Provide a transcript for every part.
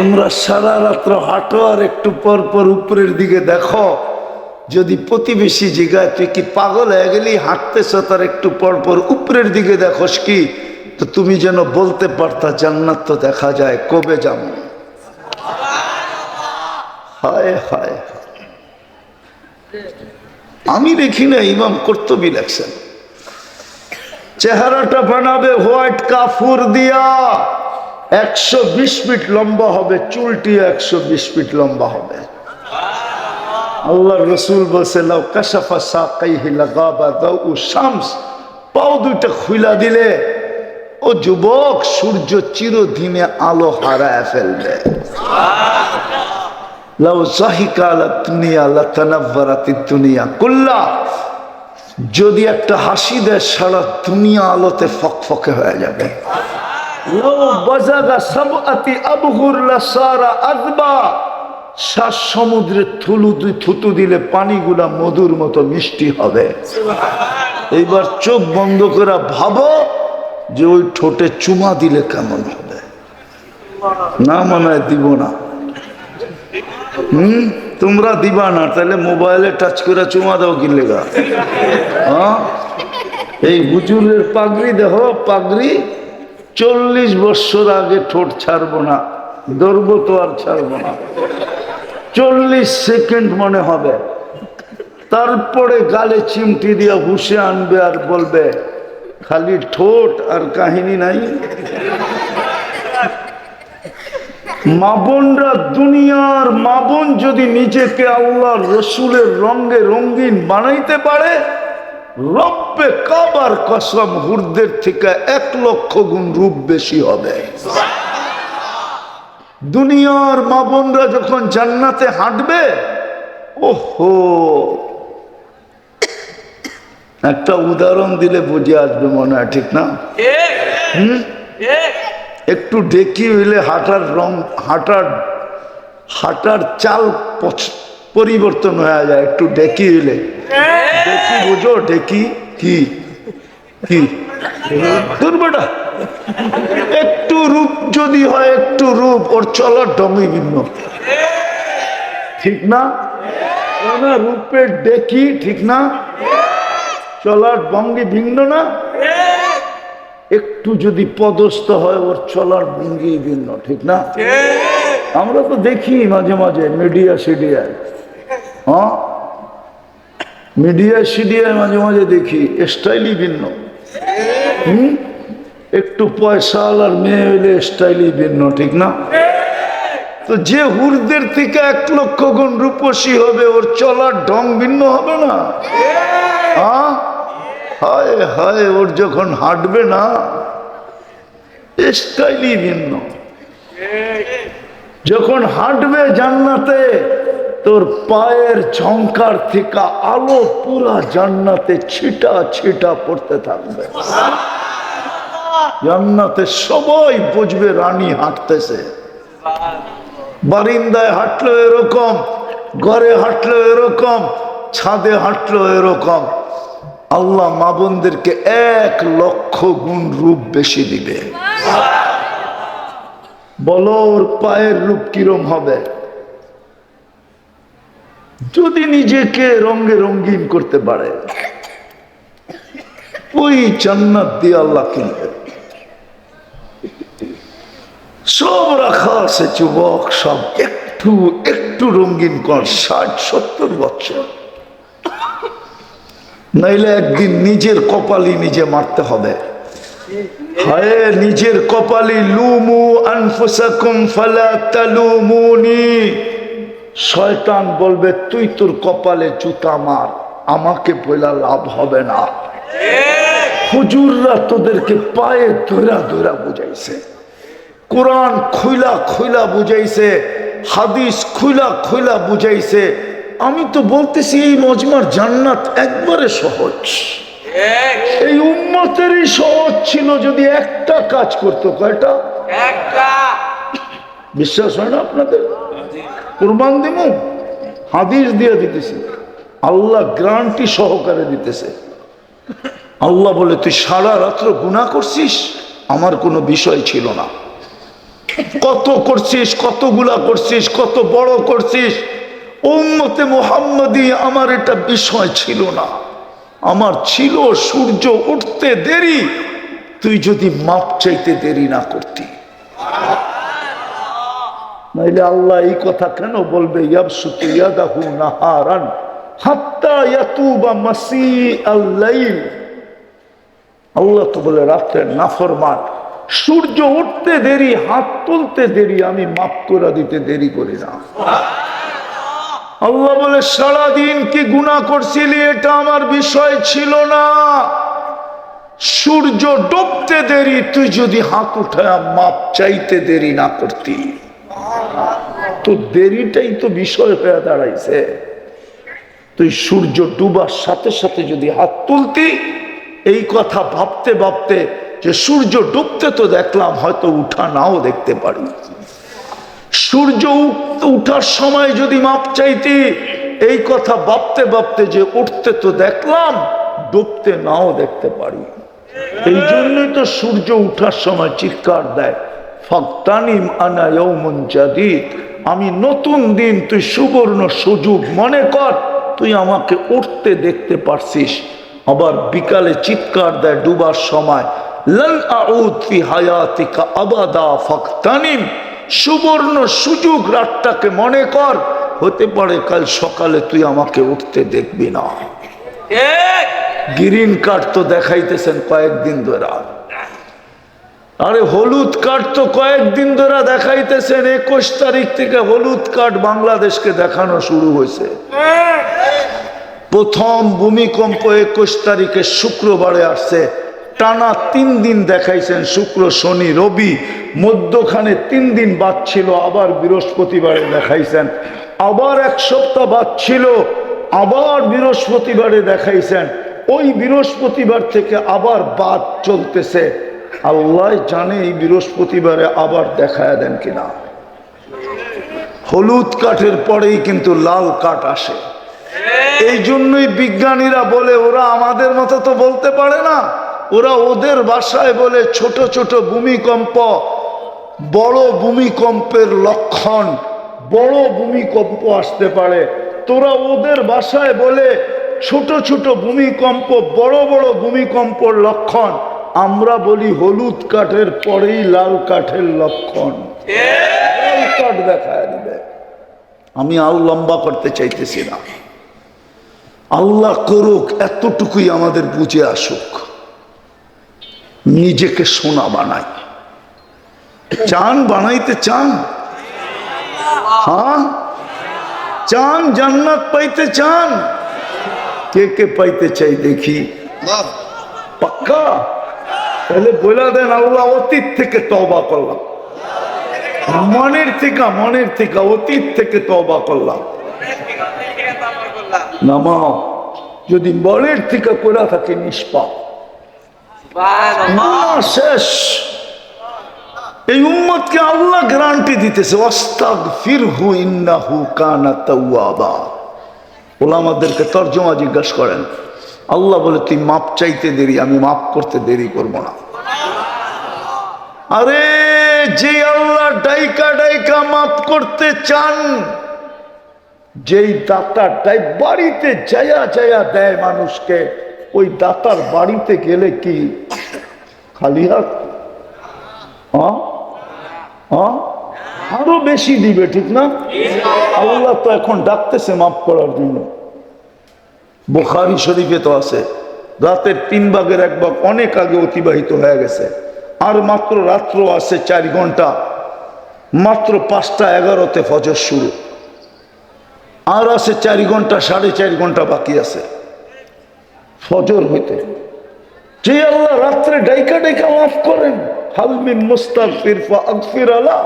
তোমরা সারা রাত্র হাঁটো আর একটু পর পর উপরের দিকে দেখো, যদি প্রতিবেশী জিগায় তুই কি পাগল হয়ে গেলি, হাঁটতেছ তার একটু পর পর উপরের দিকে দেখোস কি, তো তুমি যেন বলতে পারতা জান্নাত তো দেখা যায়, কবে যাবো? হায় হায়, আমি দেখি না, ইমাম কর্তুবী লেখছেন চেহারাটা বানাবে হোয়াইট কাফুর দিয়া, 120 ফিট লম্বা হবে, চুলটি 120 ফিট লম্বা হবে। আল্লাহ রসুল বলছে লাউ কাশাফা সাকাইহি লাগাবা দাউ শামস, পাও দুইটা খুইলা দিলে ও যুবক সূর্য চিরদিনে আলো হারায় ফেলবে। লাউ যাহিকা আলা দুনিয়া লাতানাওয়ারাতিদ দুনিয়া কুল্লা, যদি একটা হাসি দেয় সারা দুনিয়া আলোতে ফকফকে হয়ে যাবে। লাউ বাজাগা সাবআতি আবহুর লাসারা আযবা, সাত সমুদ্রে থুতু দিলে পানিগুলা মধুর মতো মিষ্টি হবে। এইবার চোখ বন্ধ করে ভাবো যে ওই ঠোঁটে চুমা দিলে কেমন হবে। না মানায় দিব না, তোমরা দিবা না, তাহলে মোবাইলে টাচ করে চুমা দাও কি লেগা? হ্যাঁ, এই হুজুরের পাগড়ি দেখো, পাগড়ি 40 বছর আগে ঠোঁট ছাড়বো না, ধরবো তো আর ছাড়বো না, 40 সেকেন্ড মনে হবে, তারপরে গালে চিমটি দিয়ে হুশে আনবে আর বলবে খালি ঠোঁট আর কাহিনী নাই। মা বোনরা, দুনিয়ার মা বোন যদি নিজেকে আল্লাহ রসুলের রঙে রঙিন বানাইতে পারে, রব্বে কাবার কসম হুরদের থেকে 1 লক্ষ গুণ রূপ বেশি হবে। দুনিয়ার মা বোনরা যখন জান্নাতে হাঁটবে, ওহো, একটা উদাহরণ দিলে বুঝে আসবে মনে হয়, ঠিক না? একটু ডেকি হইলে হাঁটার রং, হাঁটার চাল পরিবর্তন হয়ে যায়, একটু ডেকি হইলে। ডেকি বুঝো? ডেকি কি কি দুর্বটা, একটু রূপ যদি হয়, একটু রূপ, ওর চলার ঢঙ্গই ভিন্ন, ঠিক না? রূপের ডেকি, ঠিক না? চলার ভঙ্গি ভিন্ন না? একটু যদি পদস্থ হয়, ওর চলার ভঙ্গি ভিন্ন, ঠিক না? আমরা তো দেখি মাঝে মাঝে মিডিয়া সিডিয়ায়, হ্যাঁ, মিডিয়া সিডিয়ায় মাঝে মাঝে দেখি স্টাইলই ভিন্ন। একটু পয়সাওয়ালার মেয়ে হইলে স্টাইলই ভিন্ন, ঠিক না? তো যে হুরদের থেকে 1 লক্ষ গুণ রূপসী হবে, ওর চলার ঢং ভিন্ন হবে না? হ্যাঁ, হায় হায়, ওর যখন হাঁটবে না, স্টাইলই ভিন্ন। যখন হাঁটবে জান্নাতে, তোর পায়ের ঝংকার থেকে আলো পুরা জান্নাতে ছিটা ছিটা পড়তে থাকবে। জান্নাতে সবাই বুঝবে রানী হাঁটতেছে। বারিন্দায় হাঁটলো এরকম, ঘরে হাঁটলো এরকম, ছাদে হাঁটলো এরকম। আল্লাহ মা বোনদেরকে 1 লক্ষ গুণ রূপ বেশি দিবে। বলো ওর পায়ের রূপ কিরম হবে? যদি নিজেকে রঙে রঙিন করতে পারে, ওই জান্নাত দিয়ে আল্লাহ কিনবে। সব রাখা আছে যুবক, সব একটু একটু রঙিন কর, 60-70 বছর, নাইলে একদিন নিজের কপালই নিজে মারতে হবে। হায় নিজের কপালি, লুমু আনফুসাকুম ফালা তালুমুনি। শয়তান বলবে তুই তোর কপালে জুতা মার, আমাকে বলা লাভ হবে না। হুজুররা তোদেরকে পায়ে ধরা ধরা বুঝাইছে, কোরআন খুইলা খুইলা বুঝাইছে, হাদিস খুইলা খুইলা বুঝাইছে। আমি তো বলতেছি এই মজমার জান্নাত একবারে সহজ। এই উম্মতেরই সহজ ছিল যদি একটা কাজ করতো। কয়টা? একটা। বিশ্বাস হয় না আপনাদের? কুরবান দিব, হাদিস দিয়ে দিতেছি, আল্লাহ গ্যারান্টি সহকারে দিতেছে। আল্লাহ বলে তুই সারা রাত্র গুনাহ করছিস, আমার কোনো বিষয় ছিল না, কত করছিস, কতগুলা করছিস, কত বড় করছিস। উম্মতে মুহাম্মাদি আমার এটা বিষয় ছিল না, আমার ছিল সূর্য উঠতে দেরি, তুই যদি মাপ চাইতে দেরি না করতি। নাইলে আল্লাহ এই কথা কেন বলবে ইয়াবসুতু ইয়াদাহু নাহারান হাত্তা ইয়াতুবা মাসিআল লাইল। আল্লাহ তো বলে রাতের নাফরমান, সূর্য উঠতে দেরি, হাত তুলতে দেরি, আমি মাফ করে দিতে দেরি করি না। আল্লাহ বলে সারাদিন কি গুনাহ করছিলি এটা আমার বিষয় ছিল না, সূর্য ডুবতে দেরি, তুই যদি হাত উঠায় মাপ চাইতে দেরি না করতি, তো দেরিটাই তো বিষয় হয়ে দাঁড়াইছে। তুই সূর্য ডুবার সাথে সাথে যদি হাত তুলতি, এই কথা ভাবতে ভাবতে যে সূর্য ডুবতে তো দেখলাম, হয়তো উঠা নাও দেখতে পারি, সূর্য উঠার সময় যদি মাপ চাইতি, এই কথা ভাবতে ভাবতে যে উঠতে তো দেখলাম, ডুবতে নাও দেখতে পারি। এই জন্যই তো সূর্য উঠার সময় চিৎকার দেয়, ফাগতানিম আনা ইয়াউমুন জাদীদ, আমি নতুন দিন, তুই সুবর্ণ সুযোগ মনে কর, তুই আমাকে উঠতে দেখতে পারছিস। আবার বিকালে চিৎকার দেয় ডুবার সময়, লান আউদ ফি হায়াতিকা আবাদা ফাগতানিম, সুবর্ণ সুযোগ রাতটাকে মনে কর, হতে পারে কাল সকালে তুই আমাকে উঠতে দেখবি না। গ্রিন কার্ড তো দেখাইতেছেন কয়েকদিন ধরে, আরে হলুদ কার্ড তো কয়েকদিন ধরে দেখাইতেছেন। 21 তারিখ থেকে হলুদ কার্ড বাংলাদেশকে দেখানো শুরু হয়েছে। প্রথম ভূমিকম্প 21 তারিখে শুক্রবারে আসছে, টানা 3 দিন দেখাইছেন, শুক্র শনি রবি, মধ্যখানে 3 দিন বাদ ছিল, আবার বৃহস্পতিবারে দেখাইছেন, আবার 1 সপ্তাহ বাদ ছিল, আবার বৃহস্পতিবারে দেখাইছেন, ওই বৃহস্পতিবার থেকে আবার বাদ চলতেছে। আল্লাহ জানে এই বৃহস্পতিবারে আবার দেখায় দেন কিনা। হলুদ কাঠের পরেই কিন্তু লাল কাঠ আসে। এই জন্যই বিজ্ঞানীরা বলে, ওরা আমাদের মতো তো বলতে পারে না, ওরা ওদের ভাষায় বলে ছোট ছোট ভূমিকম্প বড় ভূমিকম্পের লক্ষণ, বড় ভূমিকম্প আসতে পারে। তোরা ওদের ভাষায় বলে ছোট ছোট ভূমিকম্প বড় বড় ভূমিকম্পর লক্ষণ, আমরা বলি হলুদ কাঠের পরেই লাল কাঠের লক্ষণ। লাল কাঠ দেখায় দিবে। আমি আর লম্বা করতে চাইতেছি না, আল্লাহ করুক এতটুকুই আমাদের বুঝে আসুক, নিজেকে সোনা বানাই। চান বানাইতে চান? হ্যাঁ চান? জান্নাত পাইতে চান? কে কে পাইতে চাই দেখি? পাক্কা? তাহলে বলে দেন, আল্লাহ অতীত থেকে তওবা করলাম, মনের থেকে অতীত থেকে তওবা করলাম। নামাও, যদি মনের থেকে করে থাকে নিষ্পাপ, শেষ। এই উম্মতকে আল্লাহ গ্যারান্টি দিতেছে, ওয়াস্তাগফিরহু ইন্নাহু কানা তাওয়াবা। ওলামাদেরকে তরজমা জিজ্ঞাসা করেন, আল্লাহ বলে তুই মাপ চাইতে দেরি, আমি মাপ করতে দেরি করব না। আরে যে আল্লাহ ডাইকা ডাইকা মাপ করতে চান, যেই দাতাটাই বাড়িতে যায়া যায়া দেয় মানুষকে, ওই দাতার বাড়িতে গেলে কি খালি হাত? আরো বেশি দিবে, ঠিক না? আল্লাহ তো এখন ডাকতেছে মাফ করার জন্য। বুখারী শরীফে তো আছে, রাতের 3 ভাগের 1 ভাগ অনেক আগে অতিবাহিত হয়ে গেছে, আর মাত্র রাত্র আছে 4 ঘন্টা, মাত্র 5:11 ফজর শুরু, আর আছে 4 ঘন্টা 4.5 ঘন্টা বাকি আছে ফজর হইতে। যে আল্লাহ রাত্রে ডাইকা ডাইকা মাফ করেন, হাল মিন মুস্তাগফির ফাগফির আলাহ,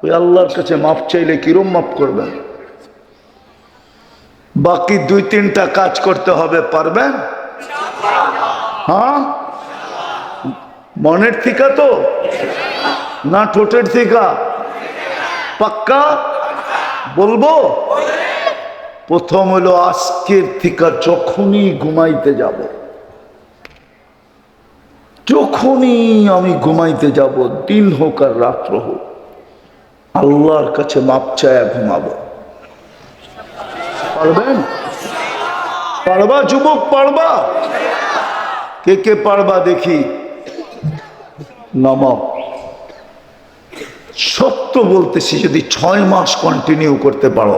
ওই আল্লাহর কাছে মাফ চাইলে কিরম মাফ করবেন? বাকি 2-3টা কাজ করতে হবে, পারবেন? হ্যাঁ, মনের থিকা তো না ঠোঁটের থিকা? পাক্কা বলবো? প্রথম হলো আজকের থিকা যখনই ঘুমাইতে যাব, যখনই আমি ঘুমাইতে যাব, দিন হোক আর রাত্র হোক, আল্লাহর কাছে মাপ চায়া ঘুমাবো। পারবেন? পারবা যুবক? পারবা? কে কে পারবা দেখি? নামাও। সত্য বলতেছি, যদি 6 মাস কন্টিনিউ করতে পারো,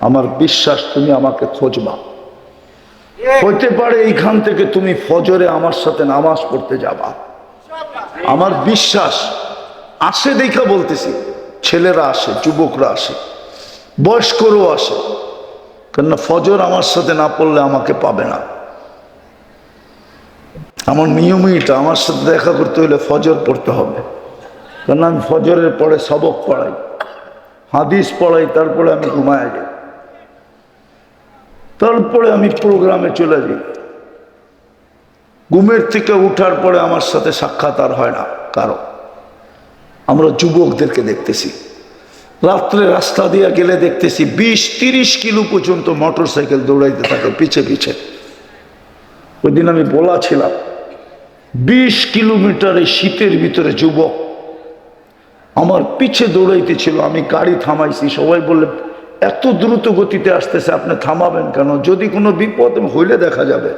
আমার বিশ্বাস তুমি আমাকে খোঁজবা। হইতে পারে এইখান থেকে তুমি ফজরে আমার সাথে নামাজ পড়তে যাবা। আমার বিশ্বাস আসে দেখা বলতেছি, ছেলেরা আসে, যুবকরা আসে, বয়স্করাও আসে। কেননা ফজর আমার সাথে না পড়লে আমাকে পাবে না। আমার নিয়মই এটা, আমার সাথে দেখা করতে হলে ফজর পড়তে হবে। কেননা আমি ফজরের পরে সবক পড়াই, হাদিস পড়াই, তারপরে আমি ঘুমায় যাই, তারপরে আমি প্রোগ্রামে চলে যাই। ঘুমের থেকে উঠার পরে আমার সাথে সাক্ষাৎ আর হয় না কারো। আমরা যুবকদেরকে দেখতেছি, রাত্রে রাস্তা দিয়ে গেলে দেখতেছি 20-30 কিলো পর্যন্ত মোটর সাইকেল দৌড়াইতে থাকে পিছে পিছে। ওই দিন আমি বলা ছিলাম 20 কিলোমিটার শীতের ভিতরে যুবক আমার পিছে দৌড়াইতে ছিল। আমি গাড়ি থামাইছি, সবাই বললে এত দ্রুত গতিতে আসতেছে, আপনি থামাবেন কেন? যদি কোনো বিপদ হইলে দেখা যাবে।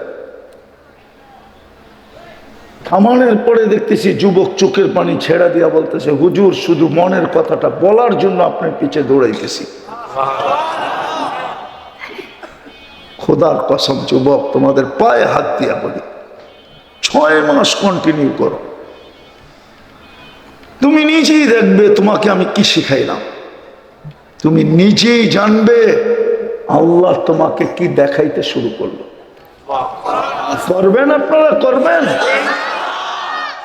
থামানোর পরে দেখতেছি যুবক চোখের পানি ছেড়া দিয়া বলতেছে, হুজুর শুধু মনের কথাটা বলার জন্য আপনার পিছে দৌড়াইতেছি। খোদার কসম যুবক, তোমাদের পায়ে হাত দিয়া বলি, 6 মাস কন্টিনিউ করো, তুমি নিজেই দেখবে তোমাকে আমি কি শিখাইলাম। তুমি নিজেই জানবে আল্লাহ তোমাকে কি দেখাইতে শুরু করলো। করবেন? আপনারা করবেন?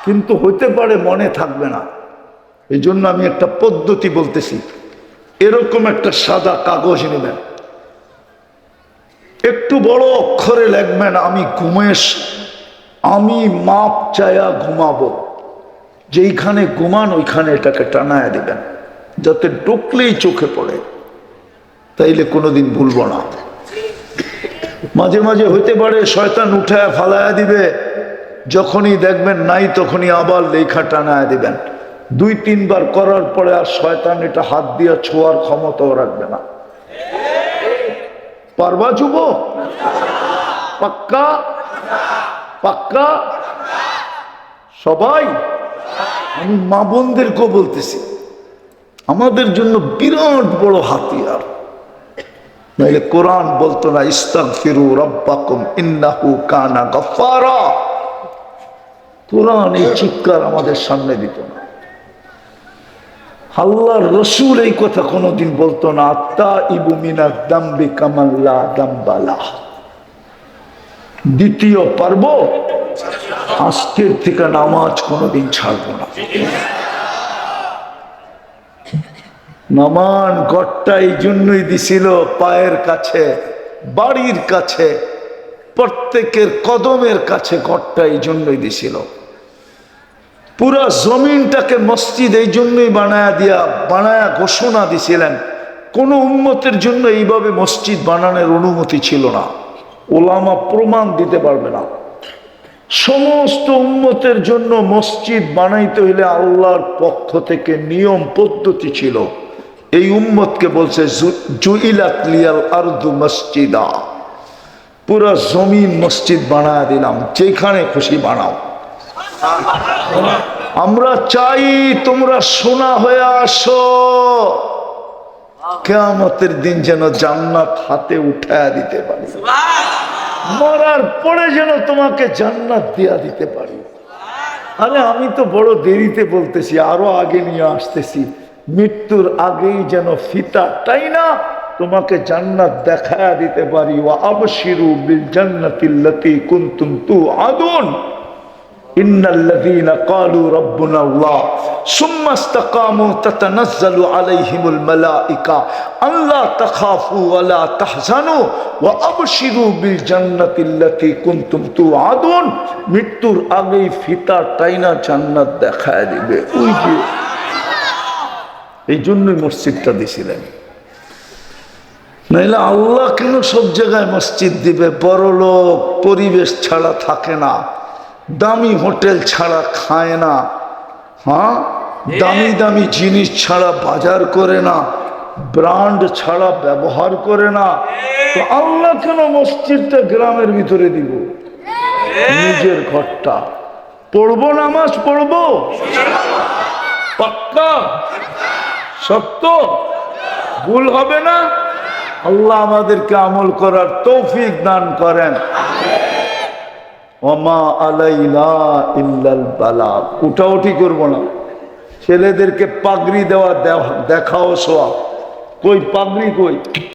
কিন্তু হইতে পারে মনে থাকবে না। এই জন্য আমি একটা পদ্ধতি বলতেছি, এরকম একটা সাদা কাগজ নেবেন, একটু বড় অক্ষরে লিখবেন, আমি মাপ চায়া ঘুমাবো। যেইখানে ঘুমান ওইখানে এটাকে টানায় দিবেন, যাতে ঢুকলেই চোখে পড়ে, তাইলে কোনোদিন ভুলবো না। মাঝে মাঝে হইতে পারে শয়তান উঠায় ফালায়া দিবে, যখনই দেখবেন নাই তখনই আবার লেখা টানায় দিবেন। 2-3 বার করার পরে আর শয়তান এটা হাত দিয়া ছোঁয়ার ক্ষমতাও রাখবে না। পারবা যুবক? পাক্কা? পাক্কা? সবাই? আমি মা বোনদেরকেও বলতেছি, আমাদের জন্য বিরাট বড় হাতিয়ার। নাইলে কোরআন বলতো না, ইস্তাগফিরু রাব্বাকুম ইন্নাহু কানা গাফফারা। কোরআন এই চিৎকার আমাদের সামনে দিত না। আল্লাহর রাসূল এই কথা কোনোদিন বলতো না, আত্তাইবু মিনাদ দামবি কামান লা দামবালা। দ্বিতীয় পারব, আজকের থেকে নামাজ কোনোদিন ছাড়বো না। নামান ঘরটা এই জন্যই দিছিল, পায়ের কাছে, বাড়ির কাছে, প্রত্যেকের কদমের কাছে ঘরটা এই জন্যই দিছিল। পুরা জমিনটাকে মসজিদ এই জন্যই বানায়া ঘোষণা দিছিলেন। কোন উম্মতের জন্য এইভাবে মসজিদ বানানোর অনুমতি ছিল না, ওলামা প্রমাণ দিতে পারবে না। সমস্ত উম্মতের জন্য মসজিদ বানাইতে হইলে আল্লাহর পক্ষ থেকে নিয়ম পদ্ধতি ছিল। এই উম্মতকে বলছে জুইলাত লিয়াল আরদু মসজিদা, পুরা জমিন মসজিদ বানায় দিলাম, যেখানে খুশি বানাও। আমরা চাই তোমরা সোনা হয়ে আসো, কিয়ামতের দিন যেন জান্নাত হাতে উঠায়া দিতে পারি, মরার পরে যেন তোমাকে জান্নাত দিয়া দিতে পারি। আরে আমি তো বড় দেরিতে বলতেছি, আরো আগে নিয়ে আসতেছি। মৃত্যুর আগেই যেন ফিতা টাইনা তোমাকে জান্নাত দেখায়া দিতে পারি। ওয়া আবশিরু বিল জান্নাতিল্লাতী কুনতুম তুআদুন ইন্নাল্লাযীনা ক্বালু রাব্বুনাল্লাহ সুম্মা ইসতাকামু তাতানাজ্জালু আলাইহিমুল মালায়েকা আল্লা তাখাফু ওয়া লা তাহজানু ওয়া আবশিরু বিল জান্নাতিল্লাতী কুনতুম তুআদুন। মৃত্যুর আগেই ফিতা টাইনা জান্নাত দেখায় দিবে। ওই যে এই জন্যই মসজিদটা দিছিলেন, নাইলে আল্লাহ কেন সব জায়গায় মসজিদ দিবে? বড় লোক পরিবেশ ছাড়া থাকে না, দামি হোটেল ছাড়া খায় না। হ্যাঁ, দামি দামি জিনিস ছাড়া বাজার করে না, ব্র্যান্ড ছাড়া ব্যবহার করে না, তো আল্লাহ কেন মসজিদটা গ্রামের ভিতরে দিব? নিজের ঘরটা পড়বো, নামাজ পড়বো পাক্কা, সত্য, ভুল হবে না। আল্লাহ আমাদেরকে আমল করার তৌফিক দান করেন। ওমা আলাইনা ইল্লাল বালাগ। উঠাউঠি করবো না। ছেলেদেরকে পাগড়ি দেওয়া দেখাও সোয়া, কই পাগড়ি কই?